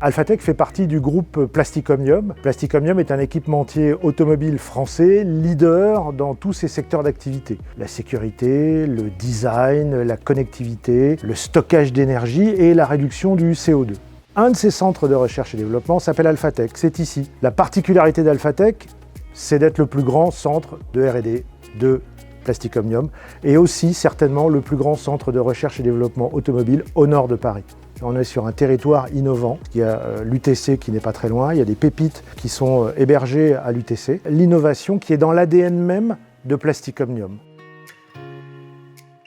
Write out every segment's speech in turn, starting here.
Alphatec fait partie du groupe Plastic Omnium. Plastic Omnium est un équipementier automobile français, leader dans tous ses secteurs d'activité. La sécurité, le design, la connectivité, le stockage d'énergie et la réduction du CO2. Un de ces centres de recherche et développement s'appelle Alphatec, c'est ici. La particularité d'Alphatec, c'est d'être le plus grand centre de R&D de Plastic Omnium et aussi certainement le plus grand centre de recherche et développement automobile au nord de Paris. On est sur un territoire innovant, il y a l'UTC qui n'est pas très loin, il y a des pépites qui sont hébergées à l'UTC. L'innovation qui est dans l'ADN même de Plastic Omnium.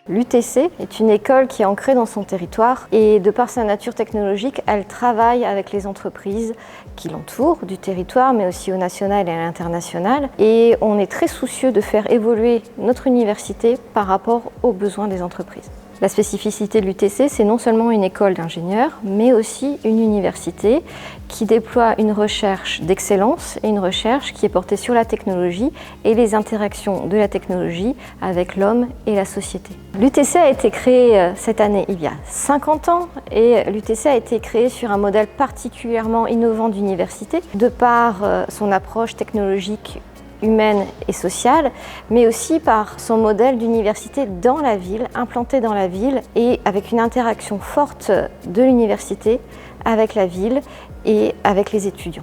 L'UTC est une école qui est ancrée dans son territoire et de par sa nature technologique, elle travaille avec les entreprises qui l'entourent, du territoire, mais aussi au national et à l'international. Et on est très soucieux de faire évoluer notre université par rapport aux besoins des entreprises. La spécificité de l'UTC, c'est non seulement une école d'ingénieurs, mais aussi une université qui déploie une recherche d'excellence et une recherche qui est portée sur la technologie et les interactions de la technologie avec l'homme et la société. L'UTC a été créée cette année il y a 50 ans et l'UTC a été créée sur un modèle particulièrement innovant d'université de par son approche technologique humaine et sociale, mais aussi par son modèle d'université dans la ville, implantée dans la ville et avec une interaction forte de l'université avec la ville et avec les étudiants.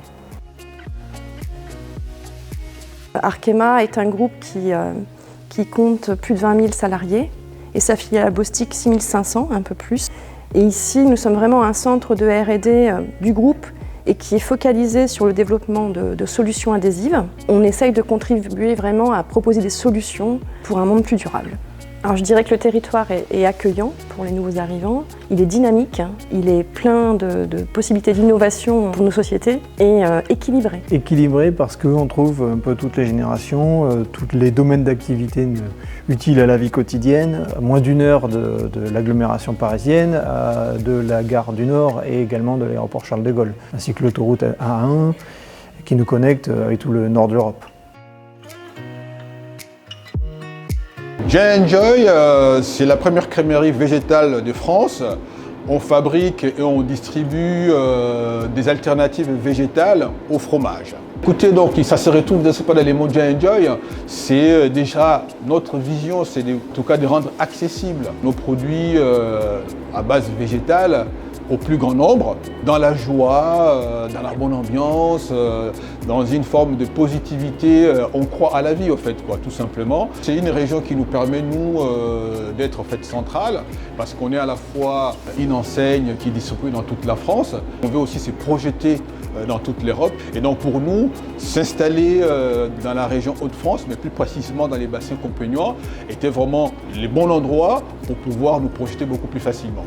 Arkema est un groupe qui compte plus de 20 000 salariés et sa filiale à Bostik 6 500, un peu plus. Et ici, nous sommes vraiment un centre de R&D du groupe et qui est focalisé sur le développement de solutions adhésives. On essaye de contribuer vraiment à proposer des solutions pour un monde plus durable. Alors je dirais que le territoire est accueillant pour les nouveaux arrivants, il est dynamique, il est plein de possibilités d'innovation pour nos sociétés et équilibré. Équilibré parce qu'on trouve un peu toutes les générations, tous les domaines d'activité utiles à la vie quotidienne, à moins d'1 heure de l'agglomération parisienne, de la gare du Nord et également de l'aéroport Charles de Gaulle, ainsi que l'autoroute A1 qui nous connecte avec tout le nord de l'Europe. J&Joy, c'est la première crèmerie végétale de France. On fabrique et on distribue des alternatives végétales au fromage. Écoutez, donc, ça se retrouve pas dans les mots J&Joy, c'est déjà notre vision, c'est en tout cas de rendre accessibles nos produits à base végétale au plus grand nombre, dans la joie, dans la bonne ambiance, dans une forme de positivité. On croit à la vie, en fait, quoi, tout simplement. C'est une région qui nous permet, nous, d'être en fait centrale, parce qu'on est à la fois une enseigne qui distribue dans toute la France. On veut aussi se projeter dans toute l'Europe. Et donc, pour nous, s'installer dans la région Hauts-de-France, mais plus précisément dans les bassins compiègnois, était vraiment le bon endroit pour pouvoir nous projeter beaucoup plus facilement.